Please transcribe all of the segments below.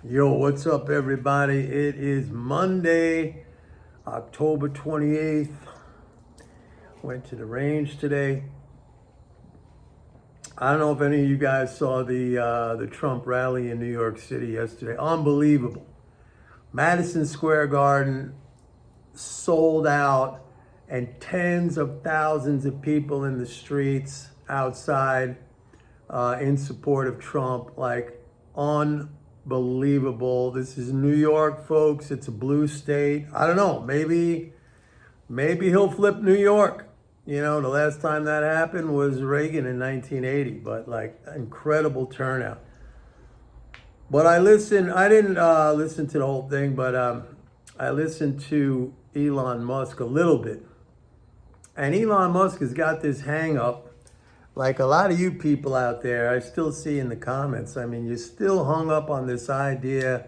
Yo, what's up, everybody? It is Monday, October 28th. Went to the range today. I don't know if any of you guys saw the Trump rally in New York City yesterday. Unbelievable. Madison Square Garden sold out, and tens of thousands of people in the streets outside in support of Trump. Like, unbelievable. This is New York, folks. It's a blue state. I don't know. Maybe he'll flip New York. You know, the last time that happened was Reagan in 1980. But like, incredible turnout. But I didn't listen to the whole thing, but I listened to Elon Musk a little bit. And Elon Musk has got this hang up. Like a lot of you people out there, I still see in the comments, I mean, you're still hung up on this idea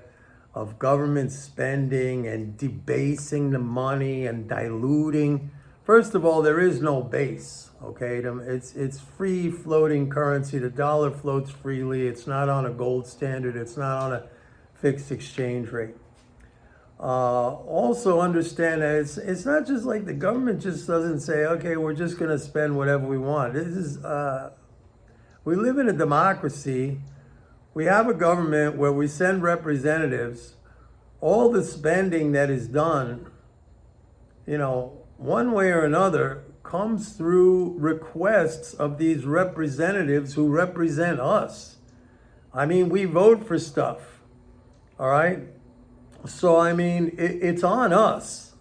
of government spending and debasing the money and diluting. First of all, there is no base, okay? It's free floating currency. The dollar floats freely. It's not on a gold standard. It's not on a fixed exchange rate. Also understand that it's not just like the government just doesn't say, okay, we're just going to spend whatever we want. We live in a democracy. We have a government where we send representatives. All the spending that is done, you know, one way or another, comes through requests of these representatives who represent us. I mean, we vote for stuff, all right? So, I mean, it's on us.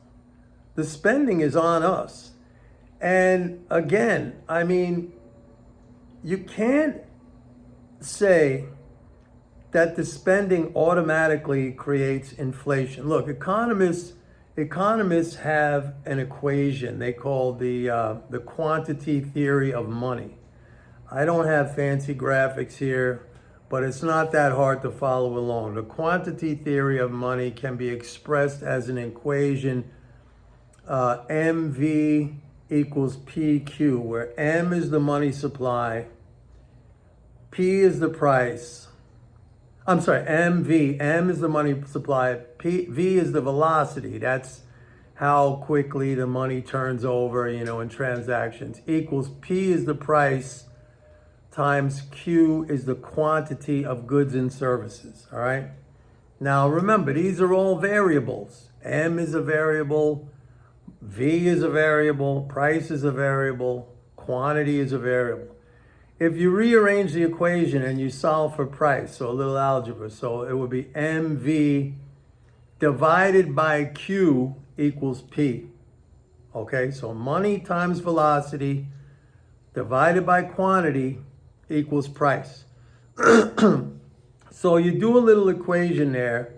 The spending is on us. And again, I mean, you can't say that the spending automatically creates inflation. Look, economists have an equation they call the quantity theory of money. I don't have fancy graphics here, but it's not that hard to follow along. The quantity theory of money can be expressed as an equation, MV equals PQ, where M is the money supply, P is the price. I'm sorry, MV. M is the money supply, V is the velocity. That's how quickly the money turns over, you know, in transactions, equals P is the price, times Q is the quantity of goods and services, all right? Now remember, these are all variables. M is a variable, V is a variable, price is a variable, quantity is a variable. If you rearrange the equation and you solve for price, so a little algebra, so it would be MV divided by Q equals P, okay? So money times velocity divided by quantity equals price. So you do a little equation there.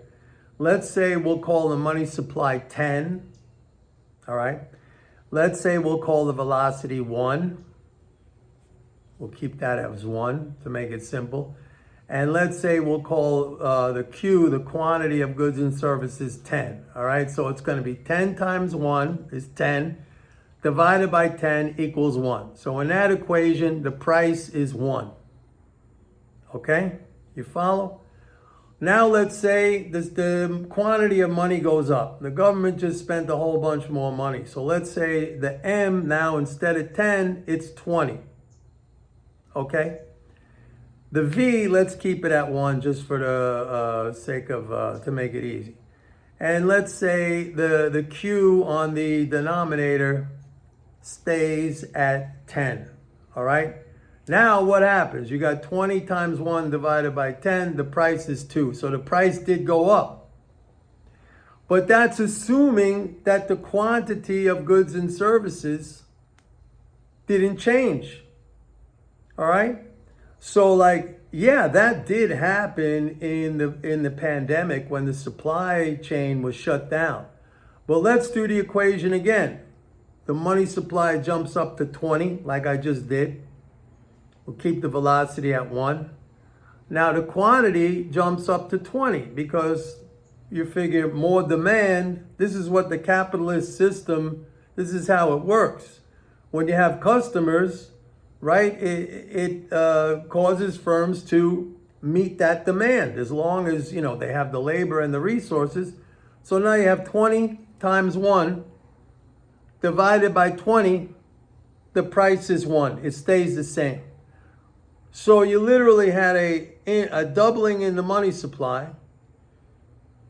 Let's say we'll call the money supply 10, all right? Let's say we'll call the velocity 1. We'll keep that as 1 to make it simple. And let's say we'll call the Q, the quantity of goods and services, 10, all right? So it's gonna be 10 times 1 is 10, divided by 10 equals 1. So in that equation, the price is 1. Okay? You follow? Now let's say the quantity of money goes up. The government just spent a whole bunch more money. So let's say the M now, instead of 10, it's 20. Okay? The V, let's keep it at 1 just for the sake of, to make it easy. And let's say the Q on the denominator stays at 10, all right? Now what happens? You got 20 times 1 divided by 10, the price is 2. So the price did go up. But that's assuming that the quantity of goods and services didn't change, all right? So like, yeah, that did happen in the pandemic when the supply chain was shut down. But let's do the equation again. The money supply jumps up to 20, like I just did. We'll keep the velocity at 1. Now the quantity jumps up to 20 because you figure more demand. This is what the capitalist system, this is how it works. When you have customers, right, it causes firms to meet that demand as long as, they have the labor and the resources. So now you have 20 times 1 divided by 20, the price is 1. It stays the same. So you literally had a doubling in the money supply,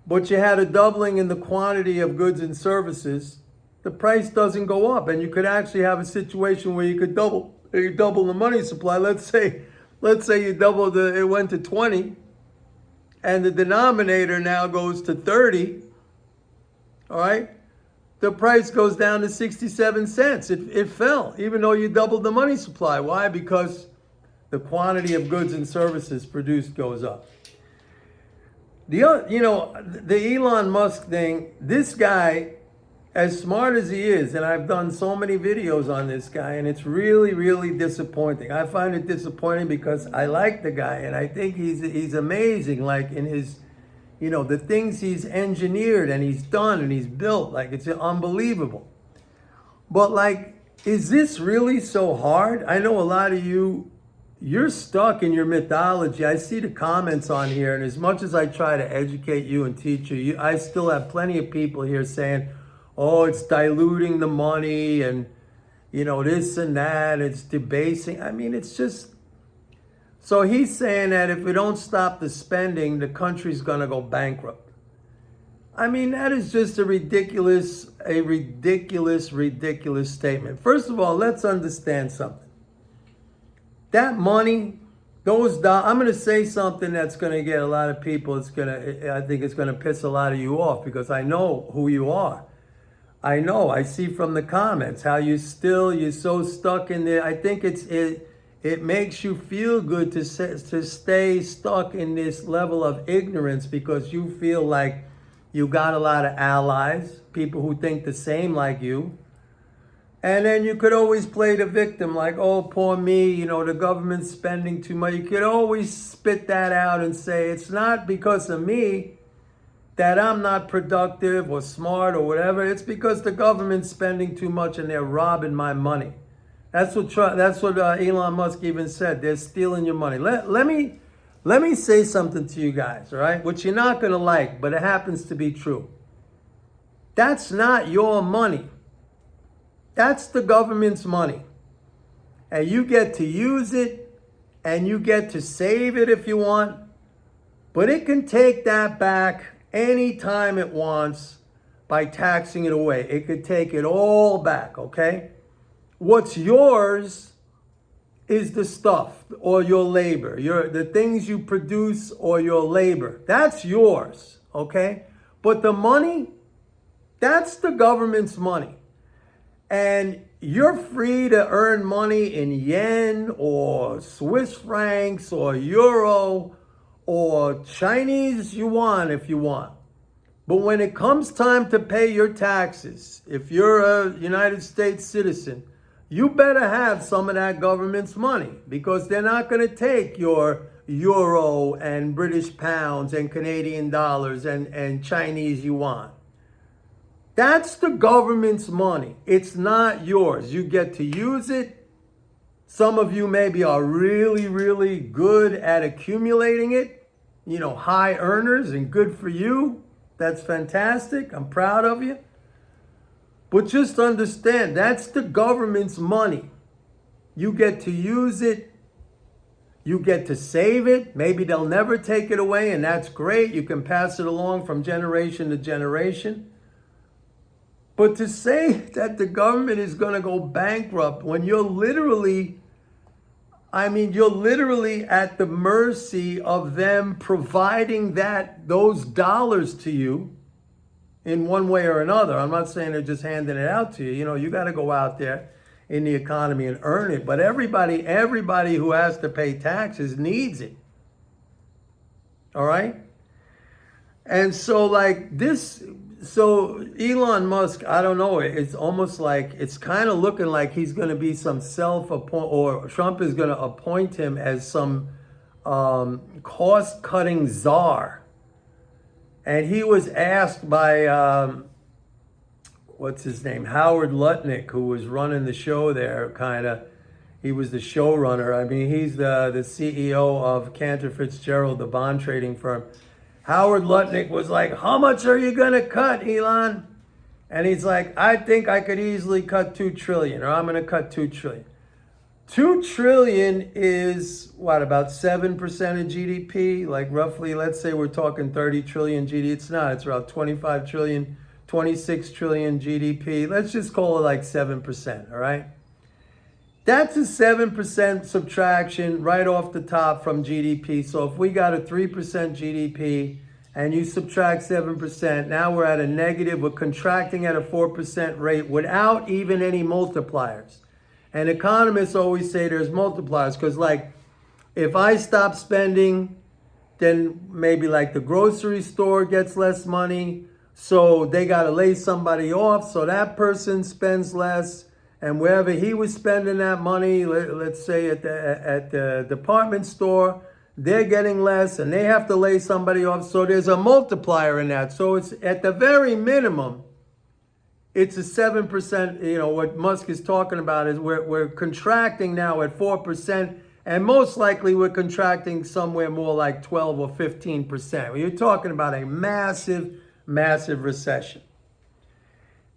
but you had a doubling in the quantity of goods and services. The price doesn't go up, and you could actually have a situation where you could double the money supply. Let's say you doubled it went to 20, and the denominator now goes to 30. All right, the price goes down to 67 cents. It fell, even though you doubled the money supply. Why? Because the quantity of goods and services produced goes up. The Elon Musk thing, this guy, as smart as he is, and I've done so many videos on this guy, and it's really, really disappointing. I find it disappointing because I like the guy, and I think he's amazing, like in his, the things he's engineered and he's done and he's built, like it's unbelievable. But like, is this really so hard? I know a lot of you're stuck in your mythology. I see the comments on here, and as much as I try to educate you and teach you, I still have plenty of people here saying, oh, it's diluting the money and, this and that, it's debasing. I mean, it's just, so he's saying that if we don't stop the spending, the country's gonna go bankrupt. I mean, that is just a ridiculous statement. First of all, let's understand something. That money, those dollars, I'm going to say something that's going to get a lot of people, I think it's going to piss a lot of you off because I know who you are. I see from the comments how you're so stuck in there. I think it makes you feel good to stay stuck in this level of ignorance because you feel like you got a lot of allies, people who think the same like you. And then you could always play the victim like, oh, poor me, the government's spending too much. You could always spit that out and say, it's not because of me that I'm not productive or smart or whatever. It's because the government's spending too much and they're robbing my money. That's what Elon Musk even said. They're stealing your money. Let me say something to you guys, all right? Which you're not going to like, but it happens to be true. That's not your money. That's the government's money. And you get to use it and you get to save it if you want. But it can take that back anytime it wants by taxing it away. It could take it all back, okay? What's yours is the stuff or your labor, the things you produce or your labor. That's yours, okay? But the money, that's the government's money. And you're free to earn money in yen or Swiss francs or euro or Chinese yuan if you want. But when it comes time to pay your taxes, if you're a United States citizen, you better have some of that government's money because they're not going to take your euro and British pounds and Canadian dollars and Chinese yuan. That's the government's money. It's not yours. You get to use it. Some of you maybe are really, really good at accumulating it. High earners, and good for you. That's fantastic. I'm proud of you. But just understand, that's the government's money. You get to use it. You get to save it. Maybe they'll never take it away, and that's great. You can pass it along from generation to generation. But to say that the government is going to go bankrupt when you're literally at the mercy of them providing those dollars to you in one way or another. I'm not saying they're just handing it out to you. You got to go out there in the economy and earn it. But everybody who has to pay taxes needs it. All right? And so like this, so Elon Musk, I don't know, it's almost like, it's kind of looking like he's going to be some or Trump is going to appoint him as some cost-cutting czar. And he was asked by, what's his name, Howard Lutnick, who was running the show there, kind of, he was the showrunner. I mean, he's the CEO of Cantor Fitzgerald, the bond trading firm. Howard Lutnick was like, how much are you going to cut, Elon? And he's like, I think I could easily cut 2 trillion, or I'm going to cut 2 trillion. 2 trillion is what, about 7% of GDP? Like roughly, let's say we're talking 30 trillion GDP. It's not, it's about 25 trillion, 26 trillion GDP. Let's just call it like 7%, all right? That's a 7% subtraction right off the top from GDP. So if we got a 3% GDP and you subtract 7%, now we're at a negative. We're contracting at a 4% rate without even any multipliers. And economists always say there's multipliers because, like, if I stop spending, then maybe like the grocery store gets less money. So they got to lay somebody off. So that person spends less. And wherever he was spending that money, let's say at the department store, they're getting less and they have to lay somebody off. So there's a multiplier in that. So it's at the very minimum, it's a 7%, you know, what Musk is talking about is we're contracting now at 4%, and most likely we're contracting somewhere more like 12 or 15%. You're talking about a massive, massive recession.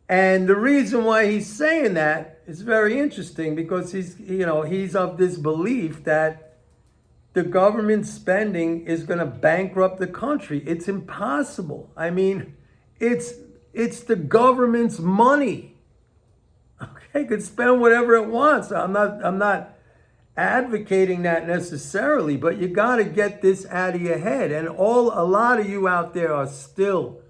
And the reason why he's saying that is very interesting because he's of this belief that the government spending is going to bankrupt the country. It's impossible. I mean, it's the government's money. Okay, it could spend whatever it wants. I'm not advocating that necessarily, but you got to get this out of your head. And a lot of you out there are still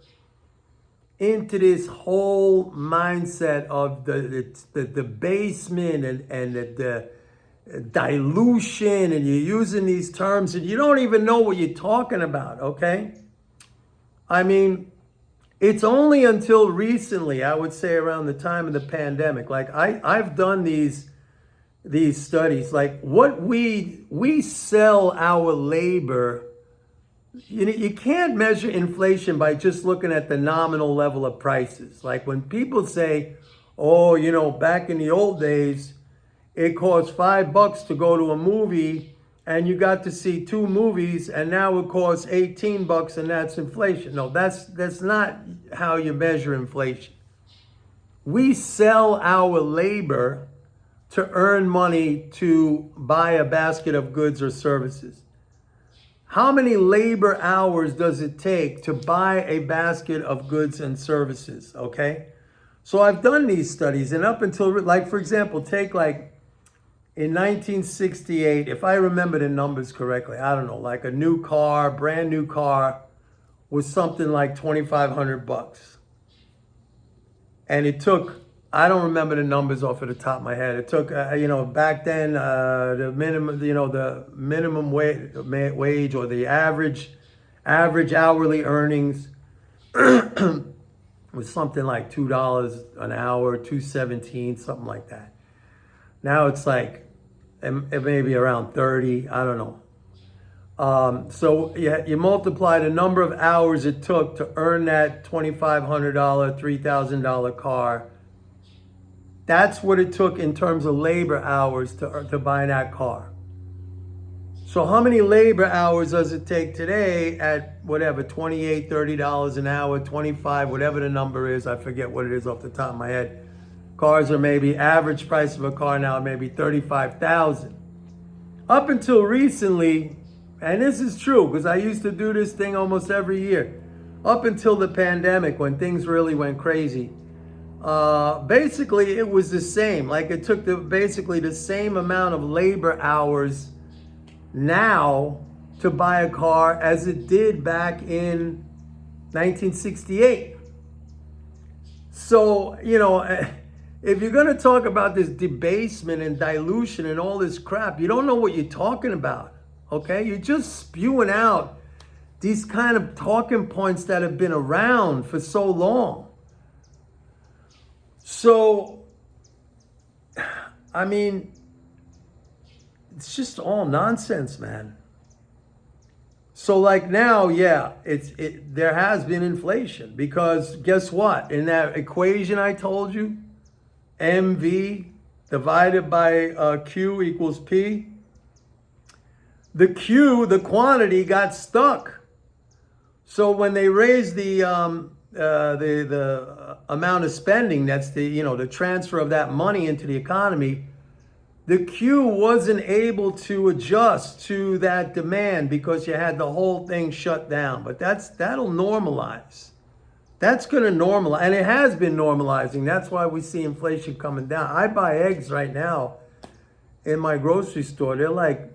into this whole mindset of the debasement and the dilution, and you're using these terms and you don't even know what you're talking about, okay? I mean, it's only until recently, I would say around the time of the pandemic, like I've done these studies, like what we sell our labor. You can't measure inflation by just looking at the nominal level of prices. Like when people say, oh, you know, back in the old days, it cost $5 to go to a movie and you got to see 2 movies, and now it costs $18 and that's inflation. No, that's not how you measure inflation. We sell our labor to earn money to buy a basket of goods or services. How many labor hours does it take to buy a basket of goods and services, okay? So I've done these studies, and up until, like, for example, take like in 1968, if I remember the numbers correctly, I don't know, like a new car, brand new car was something like $2,500. And it took, I don't remember the numbers off of the top of my head. It took, back then, the minimum wage or the average hourly earnings was something like $2 an hour, $2.17, something like that. Now it's like, it may be around 30, I don't know. So you multiply the number of hours it took to earn that $2,500, $3,000 car. That's what it took in terms of labor hours to buy that car. So how many labor hours does it take today at whatever, $28, $30 an hour, 25, whatever the number is, I forget what it is off the top of my head. Cars are maybe, average price of a car now maybe $35,000. Up until recently, and this is true because I used to do this thing almost every year, up until the pandemic when things really went crazy. Basically, it was the same. Like it took basically the same amount of labor hours now to buy a car as it did back in 1968. So, if you're going to talk about this debasement and dilution and all this crap, you don't know what you're talking about, okay? You're just spewing out these kind of talking points that have been around for so long. So, I mean, it's just all nonsense, man. So like now, yeah, there has been inflation because guess what? In that equation I told you, MV, divided by Q equals P. The Q, the quantity, got stuck. So when they raised the amount of spending, that's the transfer of that money into the economy, the Q wasn't able to adjust to that demand because you had the whole thing shut down. But that'll normalize. That's going to normalize, and it has been normalizing. That's why we see inflation coming down. I buy eggs right now in my grocery store. They're like,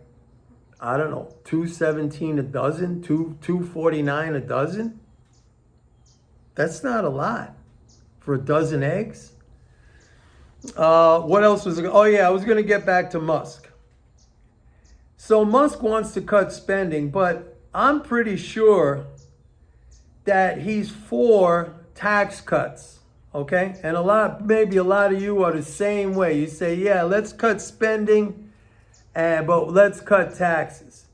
I don't know, $2.17 a dozen, $2.49 a dozen. That's not a lot for a dozen eggs. What else was it? Oh yeah, I was going to get back to Musk. So Musk wants to cut spending, but I'm pretty sure that he's for tax cuts. Okay, and maybe a lot of you are the same way. You say, yeah, let's cut spending. But let's cut taxes.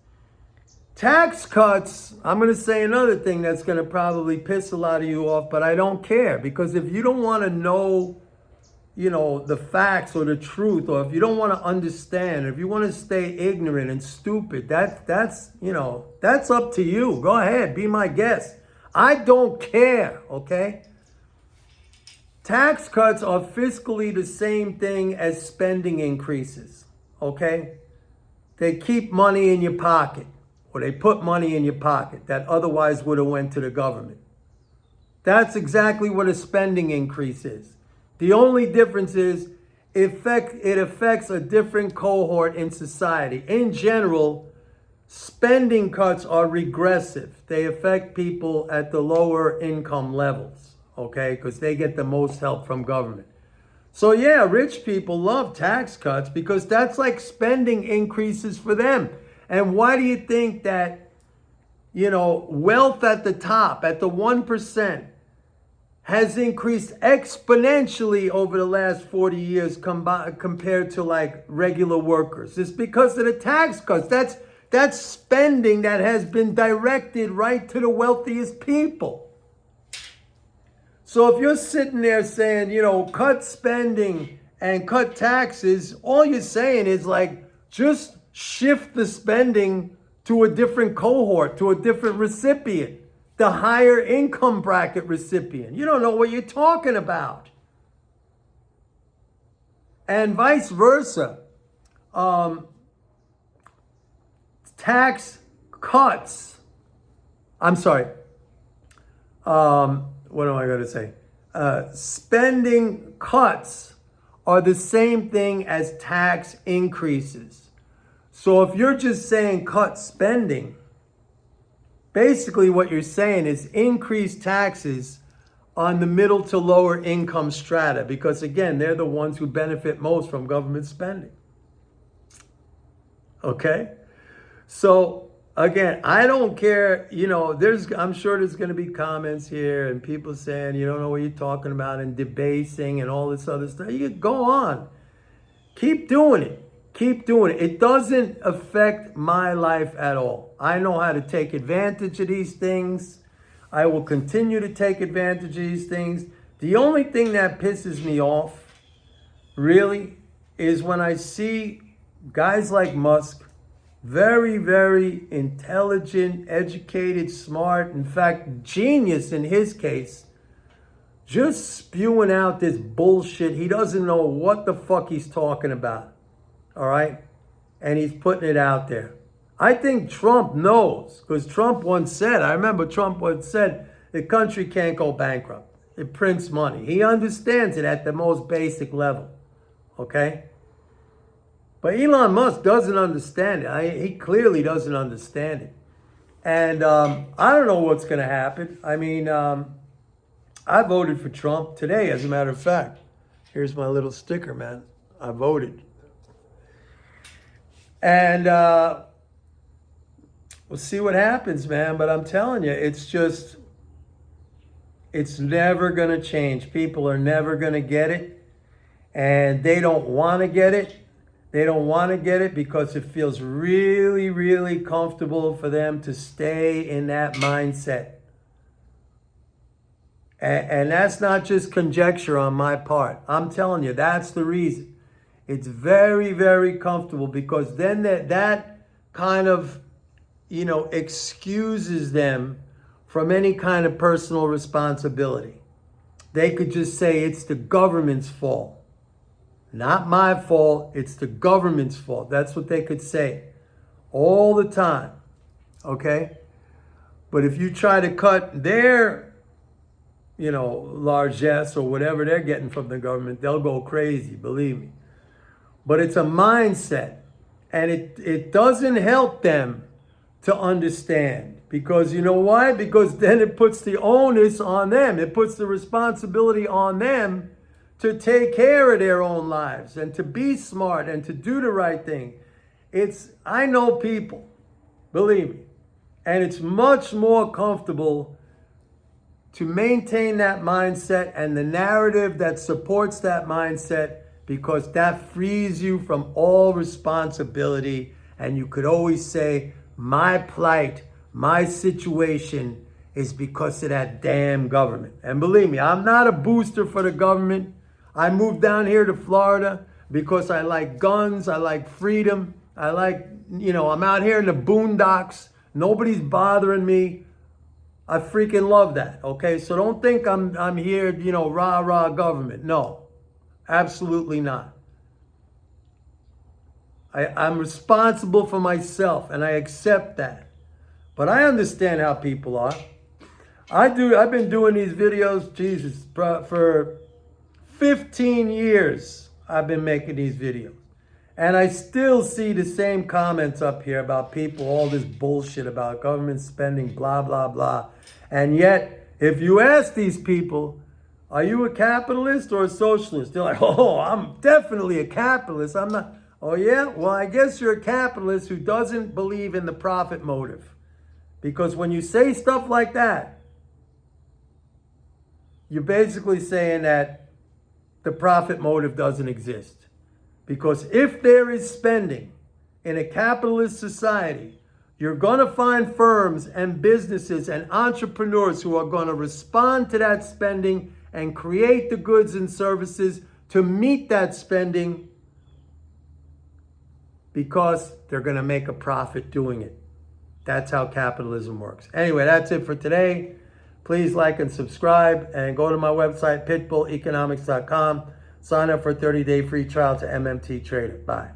Tax cuts, I'm going to say another thing that's going to probably piss a lot of you off, but I don't care. Because if you don't want to know, the facts or the truth, or if you don't want to understand, if you want to stay ignorant and stupid, that's up to you. Go ahead, be my guest. I don't care, okay? Tax cuts are fiscally the same thing as spending increases, okay? They keep money in your pocket, or they put money in your pocket that otherwise would have went to the government. That's exactly what a spending increase is. The only difference is it affects a different cohort in society. In general, spending cuts are regressive. They affect people at the lower income levels, okay, because they get the most help from government. So yeah, rich people love tax cuts because that's like spending increases for them. And why do you think that, wealth at the top, at the 1%, has increased exponentially over the last 40 years compared to like regular workers? It's because of the tax cuts. That's spending that has been directed right to the wealthiest people. So if you're sitting there saying, cut spending and cut taxes, all you're saying is like, just shift the spending to a different cohort, to a different recipient, the higher income bracket recipient. You don't know what you're talking about. And vice versa. Tax cuts. I'm sorry. What am I going to say? Spending cuts are the same thing as tax increases. So if you're just saying cut spending, basically what you're saying is increase taxes on the middle to lower income strata, because again, they're the ones who benefit most from government spending. Okay? So again, I don't care, I'm sure there's going to be comments here and people saying, you don't know what you're talking about, and debasing and all this other stuff. You go on. Keep doing it. Keep doing it. It doesn't affect my life at all. I know how to take advantage of these things. I will continue to take advantage of these things. The only thing that pisses me off, really, is when I see guys like Musk, very, very intelligent, educated, smart, in fact, genius in his case, just spewing out this bullshit. He doesn't know what the fuck he's talking about. All right? And he's putting it out there. I think Trump knows, because Trump once said, I remember Trump once said, the country can't go bankrupt. It prints money. He understands it at the most basic level. Okay? But Elon Musk doesn't understand it. He clearly doesn't understand it. And I don't know what's going to happen. I mean, I voted for Trump today, as a matter of fact. Here's my little sticker, man. I voted. And we'll see what happens, man. But I'm telling you, it's never going to change. People are never going to get it. And they don't want to get it. They don't want to get it because it feels really, really comfortable for them to stay in that mindset. And that's not just conjecture on my part. I'm telling you, that's the reason. It's very, very comfortable because then that kind of, excuses them from any kind of personal responsibility. They could just say it's the government's fault. Not my fault, it's the government's fault. That's what they could say all the time, okay? But if you try to cut their, largesse or whatever they're getting from the government, they'll go crazy, believe me. But it's a mindset, and it doesn't help them to understand. Because you know why? Because then it puts the onus on them. It puts the responsibility on them to take care of their own lives and to be smart and to do the right thing. I know people, believe me, and it's much more comfortable to maintain that mindset and the narrative that supports that mindset, because that frees you from all responsibility. And you could always say, my plight, my situation is because of that damn government. And believe me, I'm not a booster for the government. I moved down here to Florida because I like guns, I like freedom, I like, I'm out here in the boondocks, nobody's bothering me. I freaking love that, okay? So don't think I'm here, rah government. No, absolutely not. I'm responsible for myself, and I accept that. But I understand how people are. I've been doing these videos, Jesus, for 15 years I've been making these videos. And I still see the same comments up here about people, all this bullshit about government spending, blah, blah, blah. And yet, if you ask these people, are you a capitalist or a socialist? They're like, oh, I'm definitely a capitalist. I'm not. Oh, yeah? Well, I guess you're a capitalist who doesn't believe in the profit motive. Because when you say stuff like that, you're basically saying that the profit motive doesn't exist. Because if there is spending in a capitalist society, you're going to find firms and businesses and entrepreneurs who are going to respond to that spending and create the goods and services to meet that spending, because they're going to make a profit doing it. That's how capitalism works. Anyway, that's it for today. Please like and subscribe, and go to my website, pitbulleconomics.com. Sign up for a 30-day free trial to MMT Trader. Bye.